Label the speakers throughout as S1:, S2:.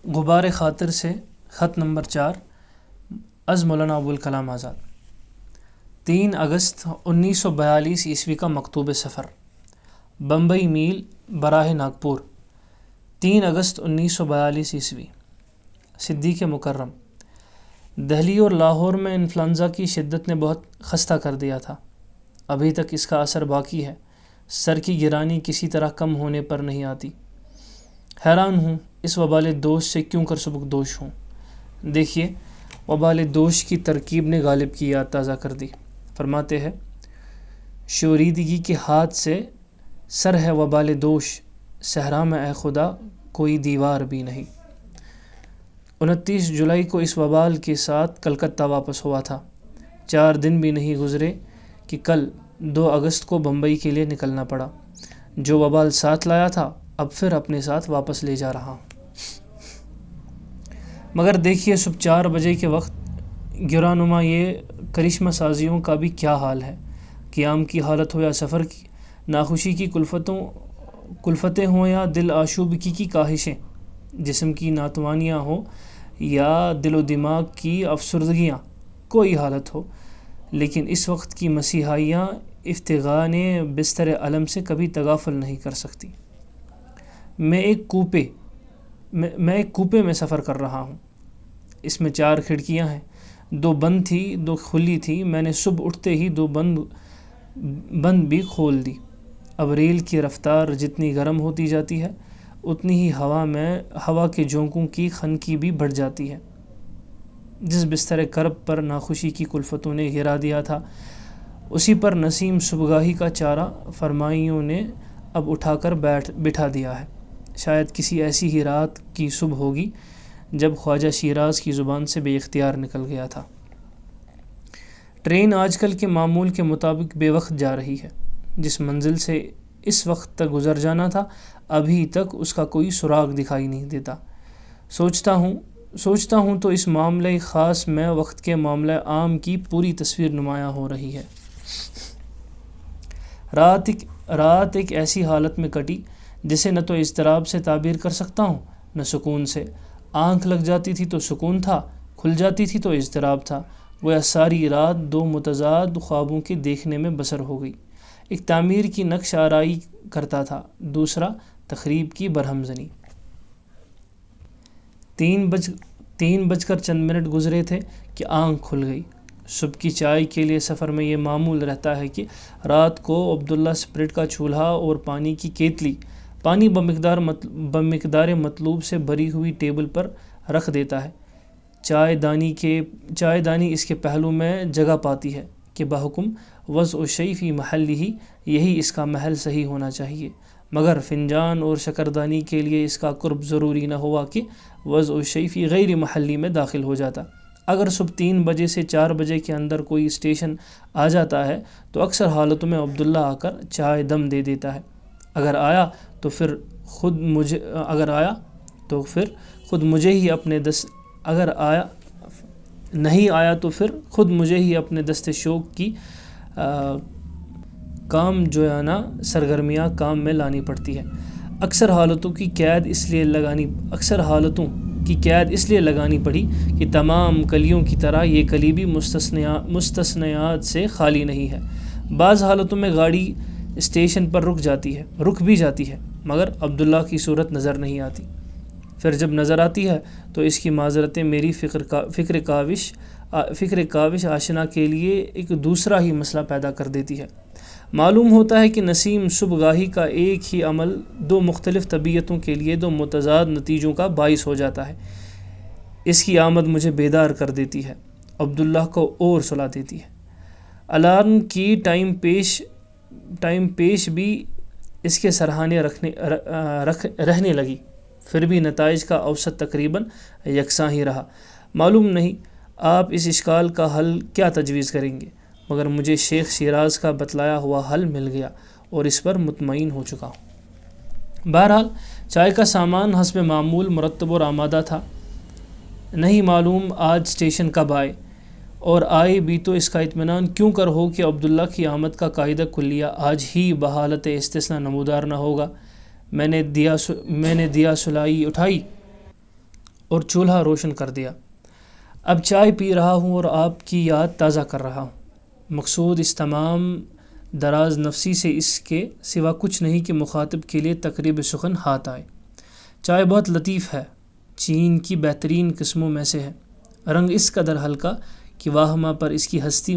S1: غبار خاطر سے خط نمبر 4 از مولانا ابوالکلام آزاد۔ 3 اگست 1942 عیسوی کا مکتوب سفر، بمبئی میل براہ ناگپور۔ 3 اگست 1942 عیسوی۔ صدیق مکرم۔ دہلی اور لاہور میں انفلونزا کی شدت نے بہت خستہ کر دیا تھا۔ ابھی تک اس کا اثر باقی ہے۔ سر کی گرانی کسی طرح کم ہونے پر نہیں آتی۔ حیران ہوں اس وبال دوش سے کیوں کر سبکدوش ہوں۔ دیکھیے، وبال دوش کی ترکیب نے غالب کی یاد تازہ کر دی۔ فرماتے ہیں، شوریدگی کے ہاتھ سے سر ہے وبال دوش، صحرا میں اے خدا کوئی دیوار بھی نہیں۔ 29 جولائی کو اس وبال کے ساتھ کلکتہ واپس ہوا تھا۔ 4 دن بھی نہیں گزرے کہ کل 2 اگست کو بمبئی کے لیے نکلنا پڑا۔ جو وبال ساتھ لایا تھا اب پھر اپنے ساتھ واپس لے جا رہا ہوں۔ مگر دیکھیے، صبح 4 بجے کے وقت گرانما یہ کرشمہ سازیوں کا بھی کیا حال ہے۔ قیام کی حالت ہو یا سفر کی، ناخوشی کی کلفتیں ہوں یا دل آشوبگی کی کاہشیں، جسم کی ناتوانیاں ہوں یا دل و دماغ کی افسردگیاں، کوئی حالت ہو، لیکن اس وقت کی مسیحائیاں افتغان بستر علم سے کبھی تغافل نہیں کر سکتی۔ میں ایک کوپے میں سفر کر رہا ہوں۔ اس میں 4 کھڑکیاں ہیں، 2 بند تھی 2 کھلی تھی۔ میں نے صبح اٹھتے ہی 2 بند بھی کھول دی۔ اب ریل کی رفتار جتنی گرم ہوتی جاتی ہے اتنی ہی ہوا کے جھونکوں کی خنکی بھی بڑھ جاتی ہے۔ جس بستر کرب پر ناخوشی کی کلفتوں نے گرا دیا تھا اسی پر نسیم صبحگاہی کا چارہ فرمائیوں نے اب اٹھا کر بٹھا دیا ہے۔ شاید کسی ایسی ہی رات کی صبح ہوگی جب خواجہ شیراز کی زبان سے بے اختیار نکل گیا تھا۔ ٹرین آج کل کے معمول کے مطابق بے وقت جا رہی ہے۔ جس منزل سے اس وقت تک گزر جانا تھا ابھی تک اس کا کوئی سراغ دکھائی نہیں دیتا۔ سوچتا ہوں تو اس معاملہ خاص میں وقت کے معاملہ عام کی پوری تصویر نمایاں ہو رہی ہے۔ رات ایک ایسی حالت میں کٹی جسے نہ تو اضطراب سے تعبیر کر سکتا ہوں نہ سکون سے۔ آنکھ لگ جاتی تھی تو سکون تھا، کھل جاتی تھی تو اضطراب تھا۔ گویا ساری رات 2 متضاد خوابوں کے دیکھنے میں بسر ہو گئی۔ ایک تعمیر کی نقش آرائی کرتا تھا، دوسرا تخریب کی برہم زنی۔ 3 بج کر چند منٹ گزرے تھے کہ آنکھ کھل گئی۔ صبح کی چائے کے لیے سفر میں یہ معمول رہتا ہے کہ رات کو عبداللہ سپرٹ کا چولہا اور پانی کی کیتلی پانی بمقدار مطلوب سے بھری ہوئی ٹیبل پر رکھ دیتا ہے۔ چائے دانی اس کے پہلو میں جگہ پاتی ہے کہ بحکم وضع الشیء فی محلہ، یہی اس کا محل صحیح ہونا چاہیے، مگر فنجان اور شکردانی کے لیے اس کا قرب ضروری نہ ہوا کہ وضع الشیء فی غیر محلی میں داخل ہو جاتا۔ اگر صبح 3 بجے سے 4 بجے کے اندر کوئی اسٹیشن آ جاتا ہے تو اکثر حالتوں میں عبداللہ آ کر چائے دم دے دیتا ہے۔ اگر آیا تو پھر خود مجھے ہی اپنے دست شوق کی کام جویانہ سرگرمیاں کام میں لانی پڑتی ہے۔ اکثر حالتوں کی قید اس لیے لگانی پڑی کہ تمام کلیوں کی طرح یہ کلی بھی مستثنیات سے خالی نہیں ہے۔ بعض حالتوں میں گاڑی اسٹیشن پر رک بھی جاتی ہے مگر عبداللہ کی صورت نظر نہیں آتی۔ پھر جب نظر آتی ہے تو اس کی معذرتیں میری فکر کاوش آشنا کے لیے ایک دوسرا ہی مسئلہ پیدا کر دیتی ہے۔ معلوم ہوتا ہے کہ نسیم صبح گاہی کا ایک ہی عمل 2 مختلف طبیعتوں کے لیے 2 متضاد نتیجوں کا باعث ہو جاتا ہے۔ اس کی آمد مجھے بیدار کر دیتی ہے، عبداللہ کو اور سلا دیتی ہے۔ الارم کی ٹائم پیش بھی اس کے سرہانے رہنے لگی، پھر بھی نتائج کا اوسط تقریباً یکساں ہی رہا۔ معلوم نہیں آپ اس اشکال کا حل کیا تجویز کریں گے، مگر مجھے شیخ شیراز کا بتلایا ہوا حل مل گیا اور اس پر مطمئن ہو چکا ہوں۔ بہرحال چائے کا سامان حسب معمول مرتب اور آمادہ تھا۔ نہیں معلوم آج اسٹیشن کب آئے، اور آئے بھی تو اس کا اطمینان کیوں کر ہو کہ عبداللہ کی آمد کا قاعدہ کلیہ آج ہی بحالت استثناء نمودار نہ ہوگا۔ میں نے دیا سلائی اٹھائی اور چولہا روشن کر دیا۔ اب چائے پی رہا ہوں اور آپ کی یاد تازہ کر رہا ہوں۔ مقصود اس تمام دراز نفسی سے اس کے سوا کچھ نہیں کہ مخاطب کے لیے تقریب سخن ہاتھ آئے۔ چائے بہت لطیف ہے، چین کی بہترین قسموں میں سے ہے، رنگ اس قدر ہلکا کہ واہمہ پر اس کی ہستی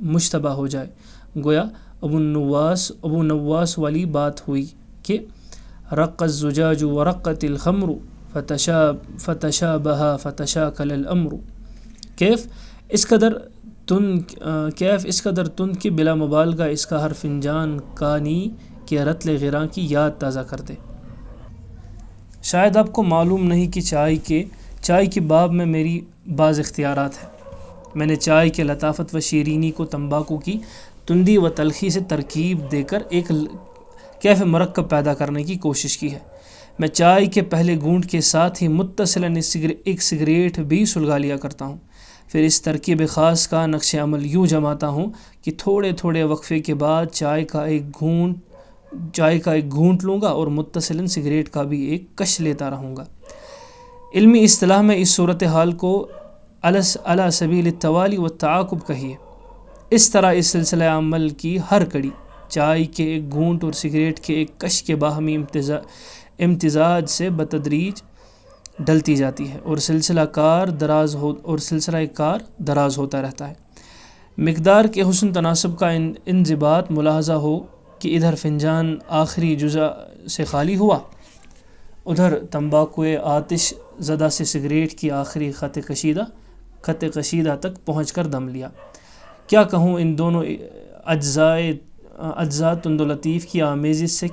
S1: مشتبہ ہو جائے۔ گویا ابو نواس والی بات ہوئی کہ رق الزجاج ورقت الخمر فتشابہ فتشاکل الامر۔ کیف اس قدر تند کہ بلا مبالغہ اس کا ہر فنجان کانی کے رطل غراں کی یاد تازہ کر دے۔ شاید آپ کو معلوم نہیں کہ چائے کے باب میں میری بعض اختیارات ہیں۔ میں نے چائے کے لطافت و شیرینی کو تمباکو کی تندی و تلخی سے ترکیب دے کر ایک کیف مرکب پیدا کرنے کی کوشش کی ہے۔ میں چائے کے پہلے گھونٹ کے ساتھ ہی متصلاً ایک سگریٹ بھی سلگا لیا کرتا ہوں، پھر اس ترکیب خاص کا نقش عمل یوں جماتا ہوں کہ تھوڑے تھوڑے وقفے کے بعد چائے کا ایک گھونٹ لوں گا اور متصلاً سگریٹ کا بھی ایک کش لیتا رہوں گا۔ علمی اصطلاح میں اس صورتحال کو علی سبیل التوالی والتعاقب کہیے۔ اس طرح اس سلسلہ عمل کی ہر کڑی چائے کے ایک گھونٹ اور سگریٹ کے ایک کش کے باہمی امتزاج سے بتدریج ڈلتی جاتی ہے اور سلسلہ کار دراز ہوتا رہتا ہے۔ مقدار کے حسن تناسب کا انضباط ملاحظہ ہو کہ ادھر فنجان آخری جزء سے خالی ہوا، ادھر تمباکوئے آتش زدہ سے سگریٹ کی آخری خط کشیدہ تک پہنچ کر دم لیا۔ کیا کہوں، ان دونوں اجزاء تند و لطیف کی آمیزش سے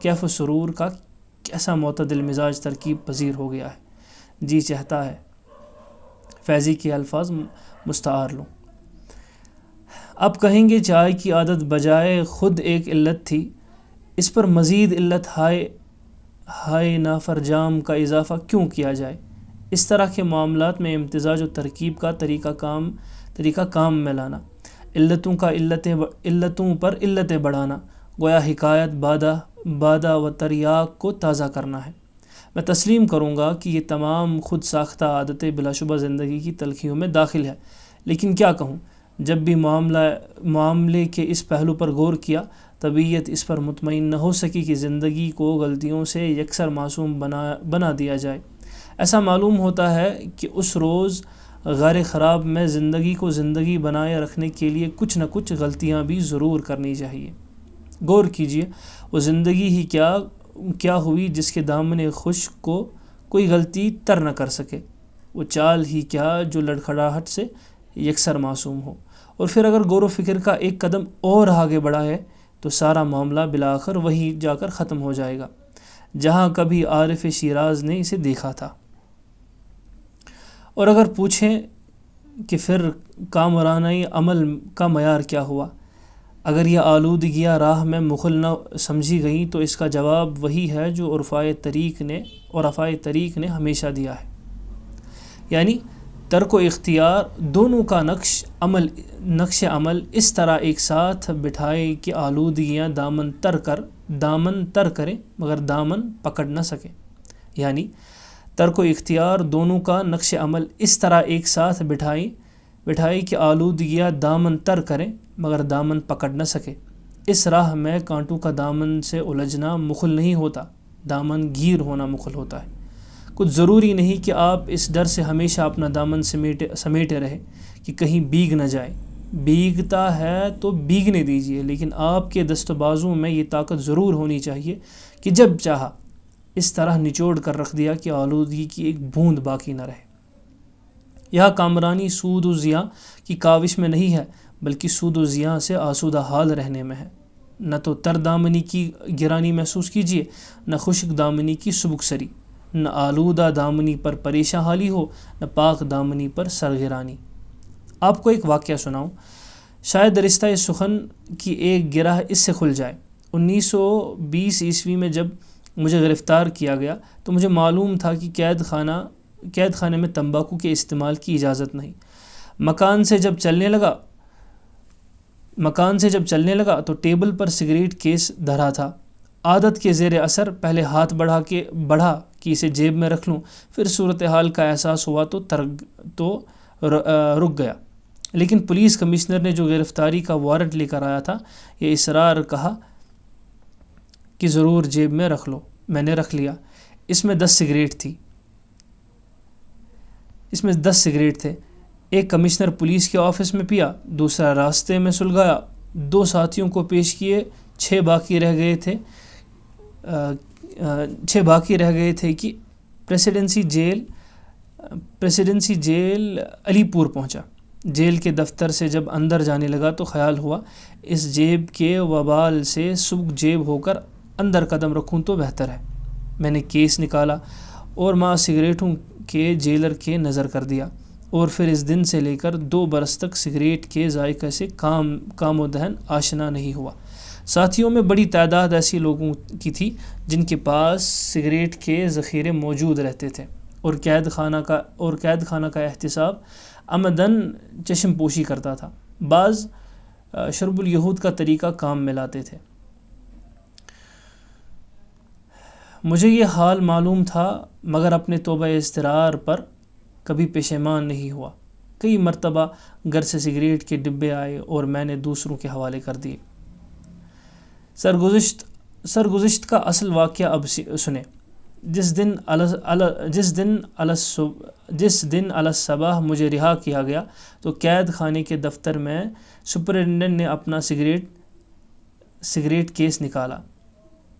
S1: کیف و سرور کا کیسا معتدل مزاج ترکیب پذیر ہو گیا ہے، جی چاہتا ہے فیضی کے الفاظ مستعار لوں۔ اب کہیں گے چائے کی عادت بجائے خود ایک علت تھی، اس پر مزید علت ہائے نافرجام کا اضافہ کیوں کیا جائے؟ اس طرح کے معاملات میں امتزاج و ترکیب کا طریقہ کام میں لانا، علتوں پر علتیں بڑھانا، گویا حکایت بادہ و تریاق کو تازہ کرنا ہے۔ میں تسلیم کروں گا کہ یہ تمام خود ساختہ عادتیں بلا شبہ زندگی کی تلخیوں میں داخل ہے، لیکن کیا کہوں، جب بھی معاملے کے اس پہلو پر غور کیا، طبیعت اس پر مطمئن نہ ہو سکی کہ زندگی کو غلطیوں سے یکسر معصوم بنا دیا جائے۔ ایسا معلوم ہوتا ہے کہ اس روز غار خراب میں زندگی کو زندگی بنائے رکھنے کے لیے کچھ نہ کچھ غلطیاں بھی ضرور کرنی چاہیے۔ غور کیجئے، وہ زندگی ہی کیا ہوئی جس کے دامن خشک کو کوئی غلطی تر نہ کر سکے، وہ چال ہی کیا جو لڑکھڑاہٹ سے یکسر معصوم ہو۔ اور پھر اگر غور و فکر کا ایک قدم اور آگے بڑھا ہے تو سارا معاملہ بالآخر وہیں جا کر ختم ہو جائے گا جہاں کبھی عارف شیراز نے اسے دیکھا تھا۔ اور اگر پوچھیں کہ پھر کامرانۂ عمل کا معیار کیا ہوا، اگر یہ آلودگیاں راہ میں مخل نہ سمجھی گئیں تو اس کا جواب وہی ہے جو عرفائے طریق نے ہمیشہ دیا ہے، یعنی ترک و اختیار دونوں کا نقش عمل اس طرح ایک ساتھ بٹھائے کہ آلودگیاں دامن تر کریں مگر دامن پکڑ نہ سکیں، یعنی ترک و اختیار دونوں کا نقش عمل اس طرح ایک ساتھ بٹھائے کہ آلودگیاں دامن تر کریں مگر دامن پکڑ نہ سکے۔ اس راہ میں کانٹوں کا دامن سے الجھنا مخل نہیں ہوتا، دامن گیر ہونا مخل ہوتا ہے۔ کچھ ضروری نہیں کہ آپ اس ڈر سے ہمیشہ اپنا دامن سمیٹے رہے کہ کہیں بھیگ نہ جائے، بھیگتا ہے تو بھیگنے دیجیے، لیکن آپ کے دست و بازو میں یہ طاقت ضرور ہونی چاہیے کہ جب چاہا اس طرح نچوڑ کر رکھ دیا کہ آلودگی کی ایک بوند باقی نہ رہے۔ یہاں کامرانی سود و زیاں کی کاوش میں نہیں ہے، بلکہ سود و زیاں سے آسودہ حال رہنے میں ہے۔ نہ تو تر دامنی کی گرانی محسوس کیجیے، نہ خشک دامنی کی سبک سری، نہ آلودہ دامنی پر پریشان حالی ہو، نہ پاک دامنی پر سرگرانی۔ آپ کو ایک واقعہ سناؤں، شاید رشتہ سخن کی ایک گرہ اس سے کھل جائے۔ 1920 عیسوی میں جب مجھے گرفتار کیا گیا تو مجھے معلوم تھا کہ قید خانے میں تمباکو کے استعمال کی اجازت نہیں۔ مکان سے جب چلنے لگا تو ٹیبل پر سگریٹ کیس دھرا تھا عادت کے زیر اثر پہلے ہاتھ بڑھا کہ اسے جیب میں رکھ لوں، پھر صورتحال کا احساس ہوا تو رک گیا۔ لیکن پولیس کمشنر نے جو گرفتاری کا وارنٹ لے کر آیا تھا، یہ اصرار کہا کہ ضرور جیب میں رکھ لو۔ میں نے رکھ لیا۔ اس میں 10 سگریٹ تھے۔ ایک کمشنر پولیس کے آفس میں پیا، دوسرا راستے میں سلگایا، 2 ساتھیوں کو پیش کیے، 6 باقی رہ گئے تھے کہ پریسیڈنسی جیل علی پور پہنچا۔ جیل کے دفتر سے جب اندر جانے لگا تو خیال ہوا اس جیب کے وبال سے سبک جیب ہو کر اندر قدم رکھوں تو بہتر ہے۔ میں نے کیس نکالا اور ماں سگریٹوں کے جیلر کے نظر کر دیا، اور پھر اس دن سے لے کر 2 برس تک سگریٹ کے ذائقے سے کام و دہن آشنا نہیں ہوا۔ ساتھیوں میں بڑی تعداد ایسی لوگوں کی تھی جن کے پاس سگریٹ کے ذخیرے موجود رہتے تھے، اور قید خانہ کا احتساب عمدن چشم پوشی کرتا تھا۔ بعض شرب الیہود کا طریقہ کام میں لاتے تھے۔ مجھے یہ حال معلوم تھا، مگر اپنے توبہ اضطرار پر کبھی پشیمان نہیں ہوا۔ کئی مرتبہ گھر سے سگریٹ کے ڈبے آئے اور میں نے دوسروں کے حوالے کر دیے۔ سرگزشت کا اصل واقعہ اب سنیں۔ جس دن الصبح مجھے رہا کیا گیا تو قید خانے کے دفتر میں سپرنٹنڈنٹ نے اپنا سگریٹ کیس نکالا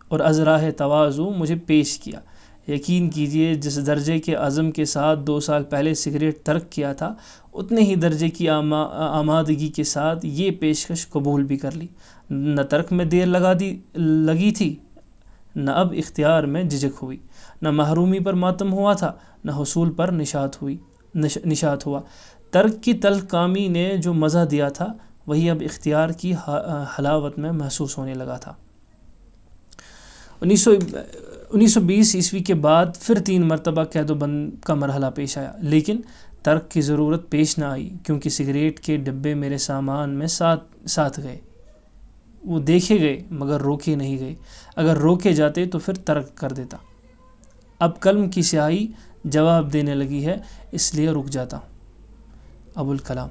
S1: اور از راہ تواضع مجھے پیش کیا۔ یقین کیجئے، جس درجے کے عزم کے ساتھ 2 سال پہلے سگریٹ ترک کیا تھا، اتنے ہی درجے کی آمادگی کے ساتھ یہ پیشکش قبول بھی کر لی۔ نہ ترک میں دیر لگی تھی، نہ اب اختیار میں جھجک ہوئی، نہ محرومی پر ماتم ہوا تھا، نہ حصول پر نشاط ہوا۔ ترک کی تلخ کامی نے جو مزہ دیا تھا، وہی اب اختیار کی حلاوت میں محسوس ہونے لگا تھا۔ 1920 عیسوی کے بعد پھر 3 مرتبہ قید و بند کا مرحلہ پیش آیا، لیکن ترک کی ضرورت پیش نہ آئی، کیونکہ سگریٹ کے ڈبے میرے سامان میں ساتھ گئے۔ وہ دیکھے گئے مگر روکے نہیں گئے۔ اگر روکے جاتے تو پھر ترک کر دیتا۔ اب قلم کی سیاہی جواب دینے لگی ہے، اس لیے رک جاتا ہوں۔ ابوالکلام۔